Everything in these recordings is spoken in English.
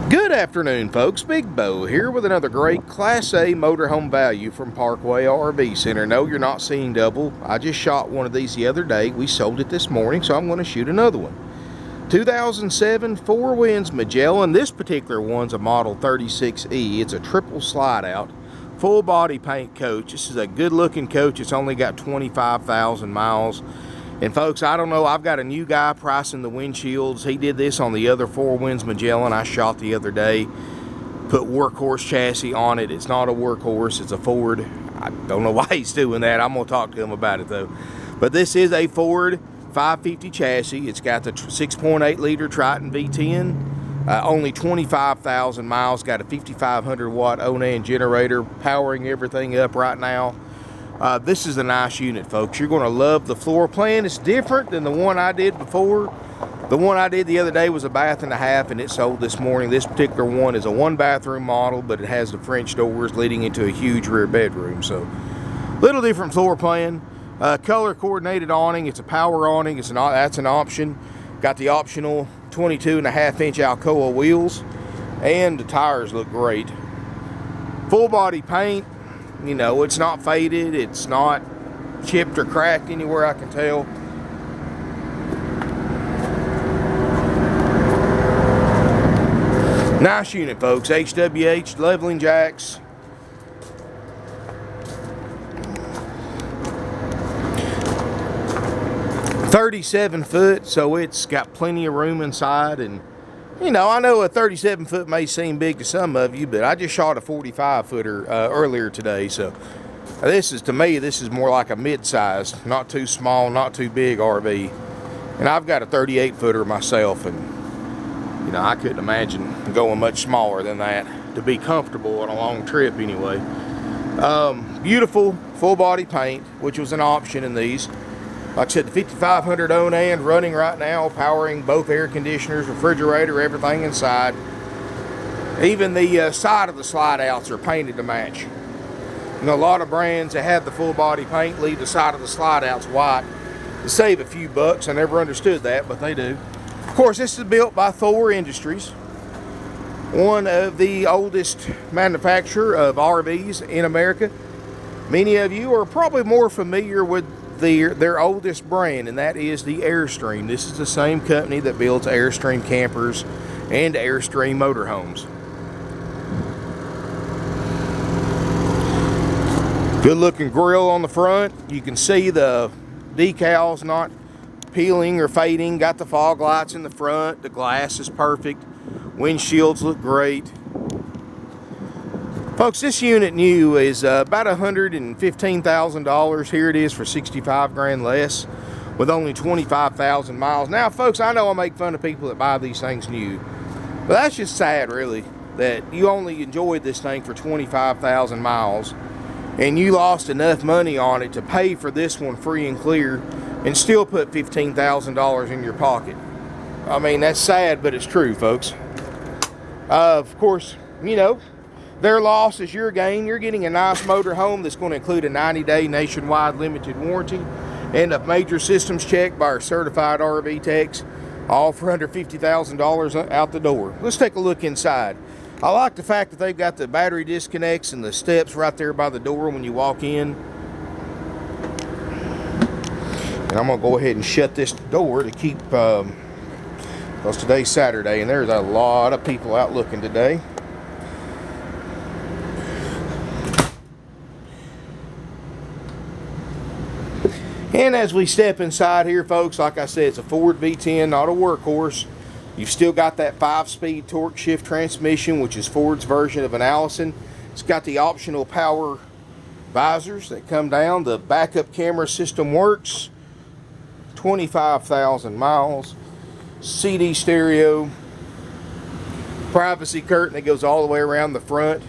Good afternoon, folks. Big Bo here with another great Class A motorhome value from Parkway RV Center. No, you're not seeing double. I just shot one of these the other day. We sold it this morning, so I'm going to shoot another one. 2007 Four Winds Magellan. This particular one's a Model 36E. It's a triple slide out, full body paint coach. This is a good looking coach. It's only got 25,000 miles. And folks, I don't know, I've got a new guy pricing the windshields. He did this on the other Four Winds Magellan I shot the other day. Put workhorse chassis on it. It's not a workhorse, it's a Ford. I don't know why he's doing that. I'm gonna talk to him about it though. But this is a Ford 550 chassis. It's got the 6.8 liter Triton V-10. Only 25,000 miles. Got a 5,500 watt Onan generator powering everything up right now. This is a nice unit, folks. You're going to love the floor plan. It's different than the one I did before. The one I did the other day was a bath and a half, and it sold this morning. This particular one is a one bathroom model, but it has the French doors leading into a huge rear bedroom. So, little different floor plan. Color coordinated awning. It's a power awning. That's an option. Got the optional 22.5-inch Alcoa wheels, and the tires look great. Full body paint. You know, it's not faded, it's not chipped or cracked anywhere I can tell. Nice unit, folks. HWH leveling jacks. .37 foot, so it's got plenty of room inside. And you know, I know a 37 foot may seem big to some of you, but I just shot a 45 footer earlier today. So this is, to me, this is more like a mid-sized, not too small, not too big RV. And I've got a 38 footer myself, and you know, I couldn't imagine going much smaller than that to be comfortable on a long trip anyway. Beautiful full body paint, which was an option in these. Like I said, the 5,500 Onan running right now, powering both air conditioners, refrigerator, everything inside. Even the side of the slide outs are painted to match. You know, a lot of brands that have the full body paint leave the side of the slide outs white to save a few bucks. I never understood that, but they do. Of course, this is built by Thor Industries, one of the oldest manufacturer of RVs in America. Many of you are probably more familiar with their oldest brand, and that is the Airstream. This is the same company that builds Airstream campers and Airstream motorhomes. Good looking grill on the front. You can see the decals not peeling or fading. Got the fog lights in the front. The glass is perfect. Windshields look great. Folks, this unit new is about $115,000. Here it is for 65 grand less with only 25,000 miles. Now, folks, I know I make fun of people that buy these things new, but that's just sad, really, that you only enjoyed this thing for 25,000 miles and you lost enough money on it to pay for this one free and clear and still put $15,000 in your pocket. I mean, that's sad, but it's true, folks. Of course, you know, their loss is your gain. You're getting a nice motor home that's going to include a 90-day nationwide limited warranty and a major systems check by our certified RV techs, all for under $50,000 out the door. Let's take a look inside. I like the fact that they've got the battery disconnects and the steps right there by the door when you walk in. And I'm going to go ahead and shut this door to keep, because today's Saturday and there's a lot of people out looking today. And as we step inside here, folks, like I said, it's a Ford V10, not a workhorse. You've still got that 5-speed torque shift transmission, which is Ford's version of an Allison. It's got the optional power visors that come down. The backup camera system works. 25,000 miles. CD stereo. Privacy curtain that goes all the way around the front.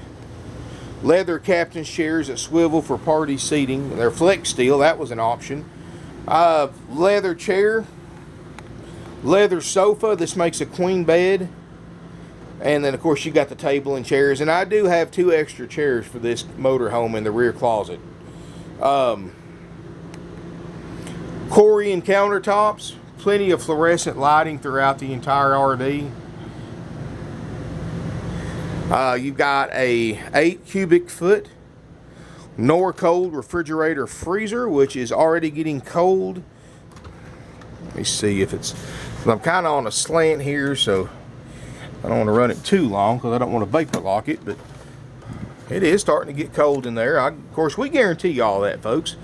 Leather captain's chairs that swivel for party seating. They're flex steel. That was an option. Leather chair. Leather sofa. This makes a queen bed. And then, of course, you got the table and chairs. And I do have 2 extra chairs for this motorhome in the rear closet. Corian countertops. Plenty of fluorescent lighting throughout the entire RV. You've got a 8 cubic foot Norcold refrigerator freezer, which is already getting cold. Let me see if it's, I'm kind of on a slant here, so I don't want to run it too long because I don't want to vapor lock it, but it is starting to get cold in there. Of course, we guarantee you all that, folks.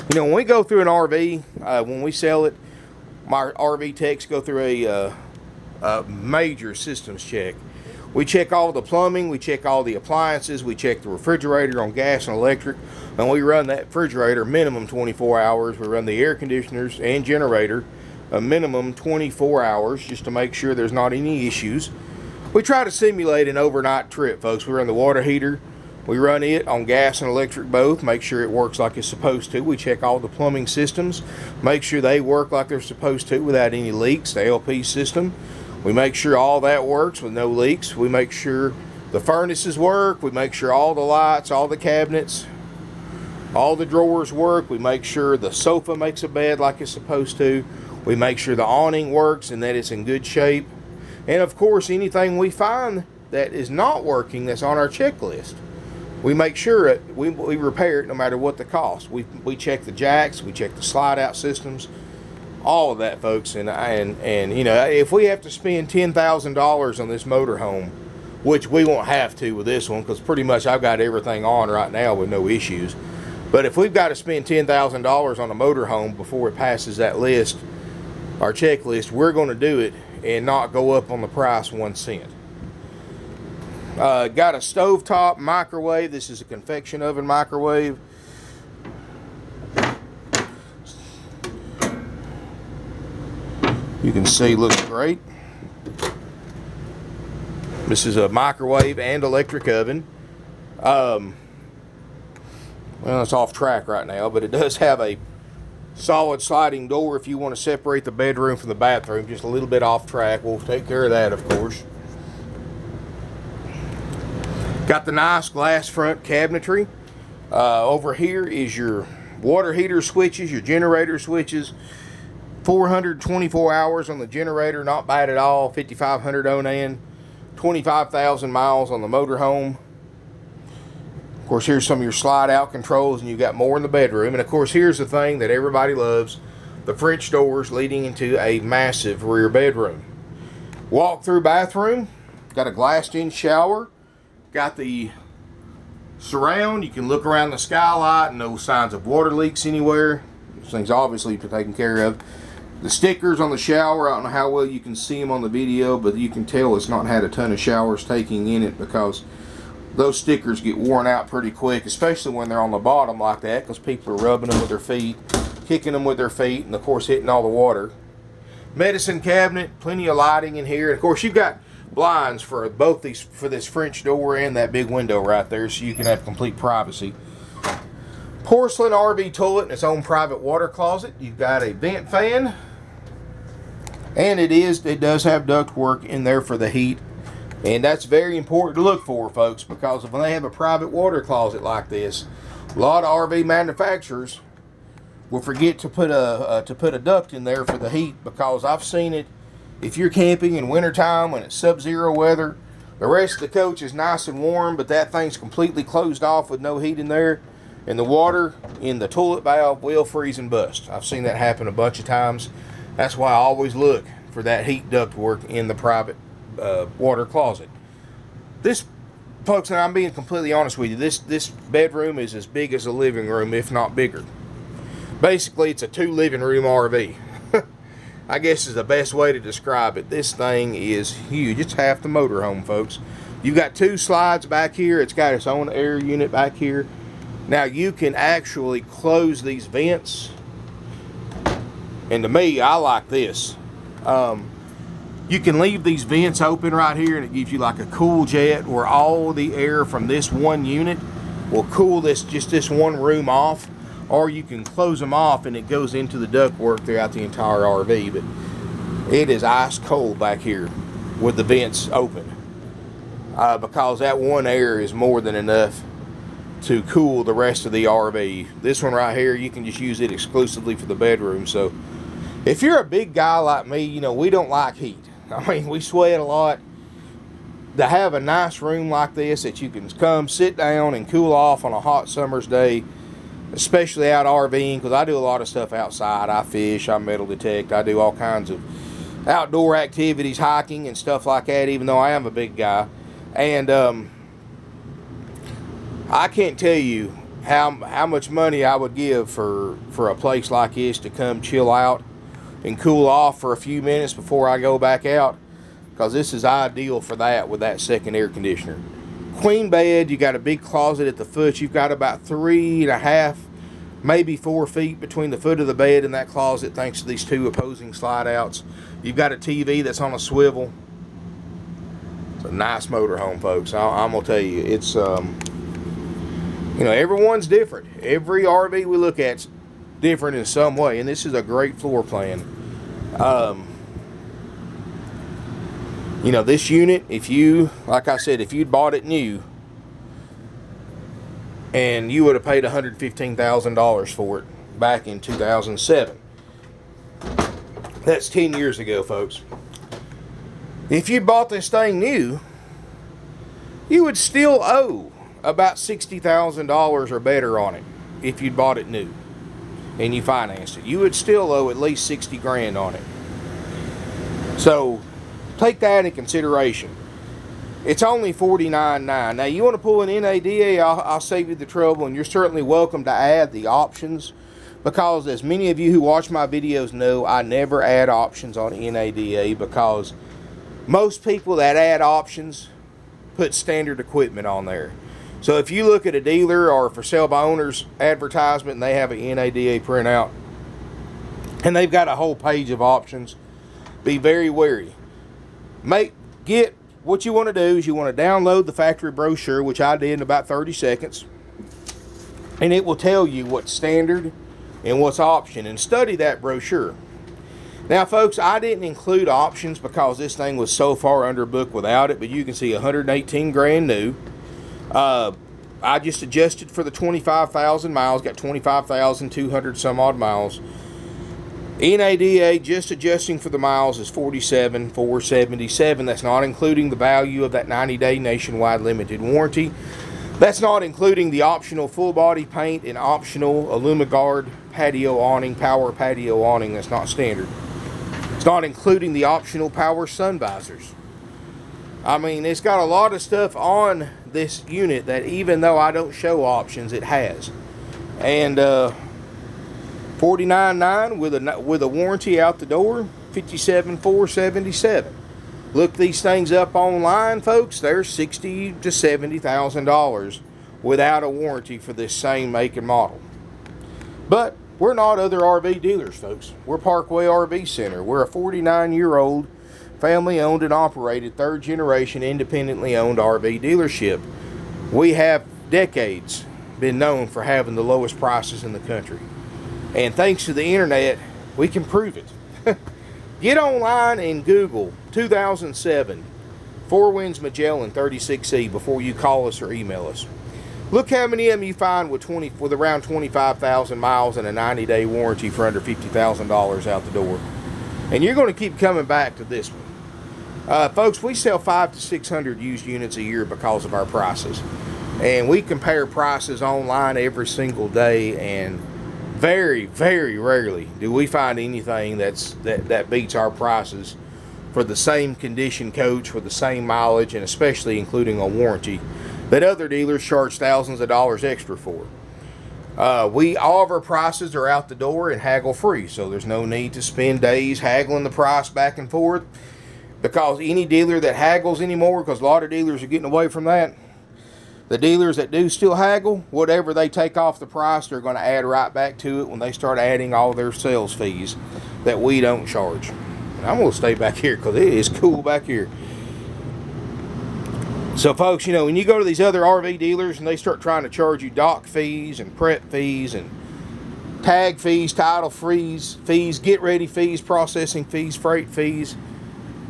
You know, when we go through an RV, when we sell it, my RV techs go through a major systems check. We check all the plumbing, we check all the appliances, we check the refrigerator on gas and electric, and we run that refrigerator minimum 24 hours. We run the air conditioners and generator a minimum 24 hours just to make sure there's not any issues. We try to simulate an overnight trip, folks. We run the water heater, we run it on gas and electric both, make sure it works like it's supposed to. We check all the plumbing systems, make sure they work like they're supposed to without any leaks, the LP system. We make sure all that works with no leaks. We make sure the furnaces work. We make sure all the lights, all the cabinets, all the drawers work. We make sure the sofa makes a bed like it's supposed to. We make sure the awning works and that it's in good shape. And of course, anything we find that is not working that's on our checklist, we make sure we repair it no matter what the cost. We check the jacks, we check the slide out systems, all of that, folks. And you know, if we have to spend $10,000 on this motorhome, which we won't have to with this one because pretty much I've got everything on right now with no issues, but if we've got to spend $10,000 on a motorhome before it passes that list, our checklist, we're going to do it and not go up on the price 1 cent. Got a stovetop microwave. This is a convection oven microwave. You can see, looks great. This is a microwave and electric oven. Well, it's off track right now, but it does have a solid sliding door if you want to separate the bedroom from the bathroom. Just a little bit off track. We'll take care of that, of course. Got the nice glass front cabinetry. Over here is your water heater switches, your generator switches. 424 hours on the generator, not bad at all. 5,500 Onan, 25,000 miles on the motorhome. Of course, here's some of your slide out controls, and you got more in the bedroom. And of course, here's the thing that everybody loves, the French doors leading into a massive rear bedroom. Walk through bathroom, got a glassed in shower, got the surround. You can look around the skylight, no signs of water leaks anywhere. These things obviously taken care of. The stickers on the shower, I don't know how well you can see them on the video, but you can tell it's not had a ton of showers taking in it because those stickers get worn out pretty quick, especially when they're on the bottom like that, because people are rubbing them with their feet, kicking them with their feet, and of course hitting all the water. Medicine cabinet, plenty of lighting in here. And of course, you've got blinds for both these, for this French door and that big window right there, so you can have complete privacy. Porcelain RV toilet and its own private water closet. You've got a vent fan, and it does have ductwork in there for the heat, and that's very important to look for, folks, because when they have a private water closet like this, a lot of RV manufacturers will forget to put a duct in there for the heat, because I've seen it. If you're camping in wintertime when it's sub-zero weather, the rest of the coach is nice and warm, but that thing's completely closed off with no heat in there, and the water in the toilet valve will freeze and bust. I've seen that happen a bunch of times. That's why I always look for that heat ductwork in the private water closet. This, folks, and I'm being completely honest with you, this bedroom is as big as a living room, if not bigger. Basically, it's a 2 living room RV. I guess is the best way to describe it. This thing is huge. It's half the motorhome, folks. You've got 2 slides back here. It's got its own air unit back here. Now, you can actually close these vents. And to me, I like this. You can leave these vents open right here, and it gives you like a cool jet where all the air from this one unit will cool just this one room off. Or you can close them off and it goes into the ductwork throughout the entire RV. But it is ice cold back here with the vents open, because that one air is more than enough to cool the rest of the RV. This one right here, you can just use it exclusively for the bedroom. So if you're a big guy like me, you know, we don't like heat. I mean, we sweat a lot. To have a nice room like this that you can come sit down and cool off on a hot summer's day, especially out RVing, because I do a lot of stuff outside. I fish, I metal detect, I do all kinds of outdoor activities, hiking and stuff like that, even though I am a big guy. And I can't tell you how much money I would give for a place like this to come chill out and cool off for a few minutes before I go back out, because this is ideal for that with that second air conditioner. Queen bed, you got a big closet at the foot. You've got about 3.5, maybe 4 feet between the foot of the bed and that closet, thanks to these two opposing slide outs. You've got a TV that's on a swivel. It's a nice motorhome, folks. I'm gonna tell you, it's you know, everyone's different. Every RV we look at's different in some way, and this is a great floor plan. You know, this unit, if you, like I said, if you'd bought it new, and you would have paid $115,000 for it back in 2007. That's 10 years ago, folks. If you bought this thing new, you would still owe about $60,000 or better on it if you'd bought it new and you financed it. You would still owe at least 60 grand on it. So take that into consideration. It's only $49.9. Now, you want to pull an NADA, I'll save you the trouble, and you're certainly welcome to add the options, because as many of you who watch my videos know, I never add options on NADA, because most people that add options put standard equipment on there. So if you look at a dealer or for sale by owners advertisement and they have an NADA printout and they've got a whole page of options, be very wary. Get what you want to do is you want to download the factory brochure, which I did in about 30 seconds, and it will tell you what's standard and what's option, and study that brochure. Now, folks, I didn't include options because this thing was so far underbooked without it, but you can see 118 grand new. I just adjusted for the 25,000 miles, got 25,200 some odd miles. NADA, just adjusting for the miles, is 47,477. That's not including the value of that 90-day nationwide limited warranty. That's not including the optional full body paint and optional Alumiguard patio awning, power patio awning. That's not standard. It's not including the optional power sun visors. I mean, it's got a lot of stuff on this unit that, even though I don't show options, it has. And $49.9 with a warranty out the door, $57,477. Look these things up online, folks. They're $60,000 to $70,000 without a warranty for this same make and model. But we're not other RV dealers, folks. We're Parkway RV Center. We're a 49-year-old family-owned and operated, third-generation, independently owned RV dealership. We have decades been known for having the lowest prices in the country. And thanks to the internet, we can prove it. Get online and Google 2007 Four Winds Magellan 36E before you call us or email us. Look how many of them you find with around 25,000 miles and a 90-day warranty for under $50,000 out the door. And you're going to keep coming back to this one. Folks, we sell 500 to 600 used units a year because of our prices. And we compare prices online every single day, and very, very rarely do we find anything that beats our prices for the same condition coach, for the same mileage, and especially including a warranty that other dealers charge thousands of dollars extra for. All of our prices are out the door and haggle free, so there's no need to spend days haggling the price back and forth, because any dealer that haggles anymore, because a lot of dealers are getting away from that, the dealers that do still haggle, whatever they take off the price, they're going to add right back to it when they start adding all their sales fees that we don't charge. And I'm going to stay back here because it is cool back here. So, folks, you know, when you go to these other RV dealers and they start trying to charge you dock fees and prep fees and tag fees, title fees, get ready fees, processing fees, freight fees,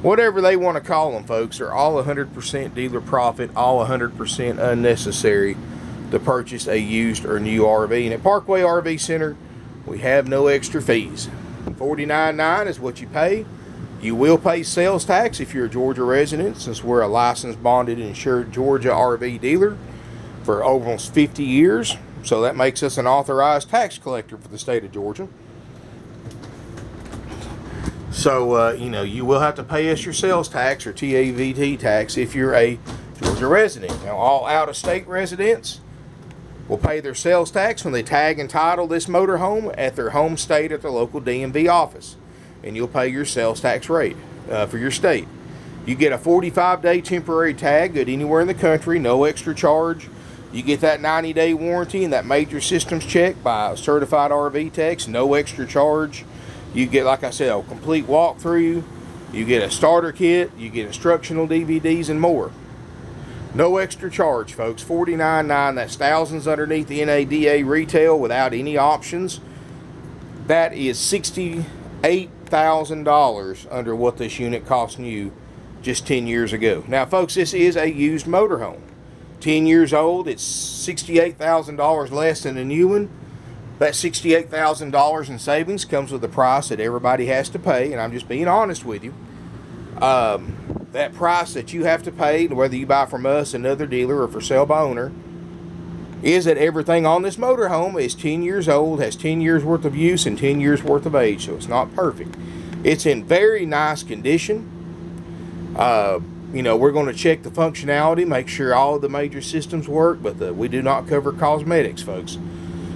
whatever they want to call them, folks, are all 100% dealer profit, all 100% unnecessary to purchase a used or new RV. And at Parkway RV Center, we have no extra fees. $49.9 is what you pay. You will pay sales tax if you're a Georgia resident, since we're a licensed, bonded, insured Georgia RV dealer for almost 50 years. So that makes us an authorized tax collector for the state of Georgia. So, you know, you will have to pay us your sales tax or TAVT tax if you're a Georgia resident. Now, all out-of-state residents will pay their sales tax when they tag and title this motorhome at their home state at their local DMV office. And you'll pay your sales tax rate for your state. You get a 45-day temporary tag good anywhere in the country, no extra charge. You get that 90-day warranty and that major systems check by a certified RV techs, no extra charge. You get, like I said, a complete walkthrough. You get a starter kit. You get instructional DVDs and more. No extra charge, folks. $49.9. That's thousands underneath the NADA retail without any options. That is $68,000 under what this unit cost new just 10 years ago. Now, folks, this is a used motorhome. 10 years old. It's $68,000 less than a new one. That $68,000 in savings comes with a price that everybody has to pay, and I'm just being honest with you. That price that you have to pay, whether you buy from us, another dealer, or for sale by owner, is that everything on this motorhome is 10 years old, has 10 years worth of use, and 10 years worth of age, so it's not perfect. It's in very nice condition. You know, we're going to check the functionality, make sure all of the major systems work, but we do not cover cosmetics, folks.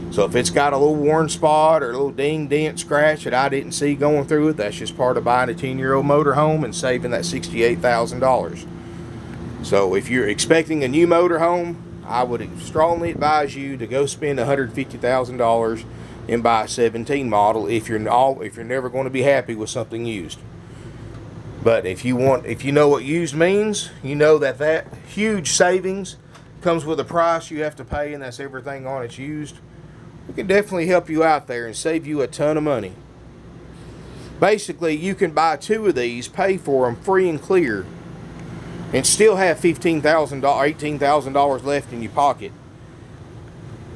So if it's got a little worn spot or a little ding, dent, scratch that I didn't see going through it, that's just part of buying a 10-year-old motorhome and saving that $68,000. So if you're expecting a new motorhome, I would strongly advise you to go spend $150,000 and buy a 17 model if you're never going to be happy with something used. But if you know what used means, you know that huge savings comes with a price you have to pay, and that's everything on it's used. We can definitely help you out there and save you a ton of money. Basically, you can buy 2 of these, pay for them free and clear, and still have $15,000, $18,000 left in your pocket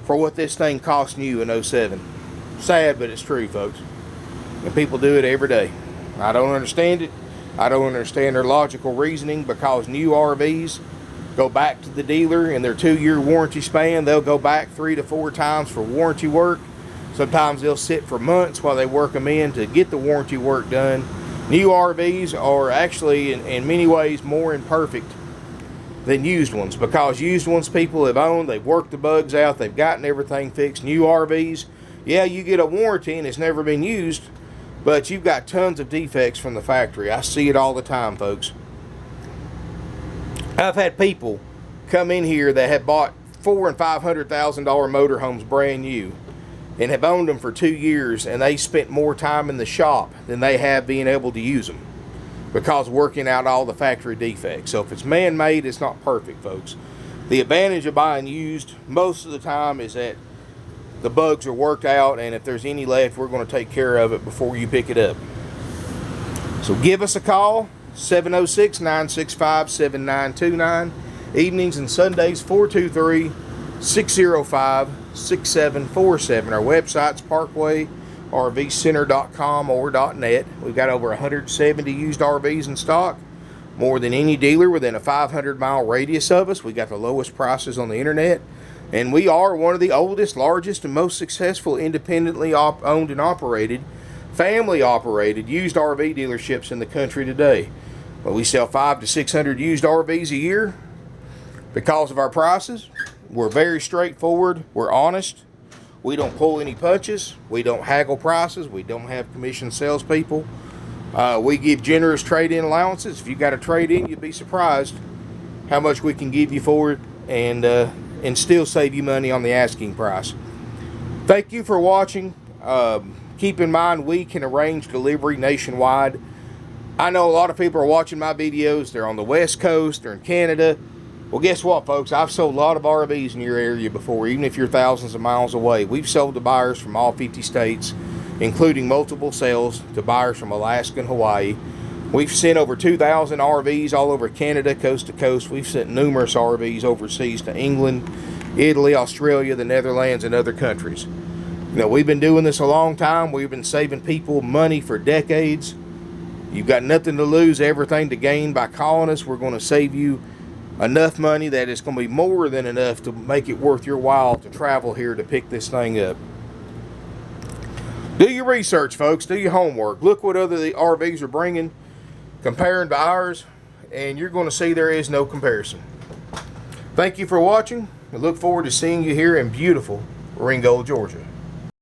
for what this thing cost you in 07. Sad, but it's true, folks. And people do it every day. I don't understand it. I don't understand their logical reasoning, because new RVs go back to the dealer in their 2-year warranty span. They'll go back 3 to 4 times for warranty work. Sometimes they'll sit for months while they work them in to get the warranty work done. New RVs are actually in many ways more imperfect than used ones, because used ones people have owned, they've worked the bugs out, they've gotten everything fixed. New RVs, yeah, you get a warranty and it's never been used, but you've got tons of defects from the factory. I see it all the time, folks. I've had people come in here that have bought $400,000 and $500,000 motorhomes brand new and have owned them for 2 years, and they spent more time in the shop than they have being able to use them, because working out all the factory defects. So if it's man-made, it's not perfect, folks. The advantage of buying used most of the time is that the bugs are worked out, and if there's any left, we're going to take care of it before you pick it up. So give us a call. 706-965-7929. Evenings and Sundays, 423-605-6747. Our website's parkwayrvcenter.com or .net. We've got over 170 used RVs in stock, more than any dealer within a 500-mile radius of us. We got the lowest prices on the internet, and we are one of the oldest, largest, and most successful independently owned and operated, family-operated used RV dealerships in the country today. But we sell 500 to 600 used RVs a year. Because of our prices, we're very straightforward. We're honest. We don't pull any punches. We don't haggle prices. We don't have commission salespeople. We give generous trade-in allowances. If you got a trade-in, you'd be surprised how much we can give you for it, and still save you money on the asking price. Thank you for watching. Keep in mind, we can arrange delivery nationwide. I know a lot of people are watching my videos. They're on the West Coast. They're in Canada. Well, guess what, folks? I've sold a lot of RVs in your area before, even if you're thousands of miles away. We've sold to buyers from all 50 states, including multiple sales to buyers from Alaska and Hawaii. We've sent over 2,000 RVs all over Canada, coast to coast. We've sent numerous RVs overseas to England, Italy, Australia, the Netherlands, and other countries. You know, we've been doing this a long time. We've been saving people money for decades. You've got nothing to lose, everything to gain by calling us. We're going to save you enough money that it's going to be more than enough to make it worth your while to travel here to pick this thing up. Do your research, folks. Do your homework. Look what other RVs are bringing, comparing to ours, and you're going to see there is no comparison. Thank you for watching. I look forward to seeing you here in beautiful Ringgold, Georgia.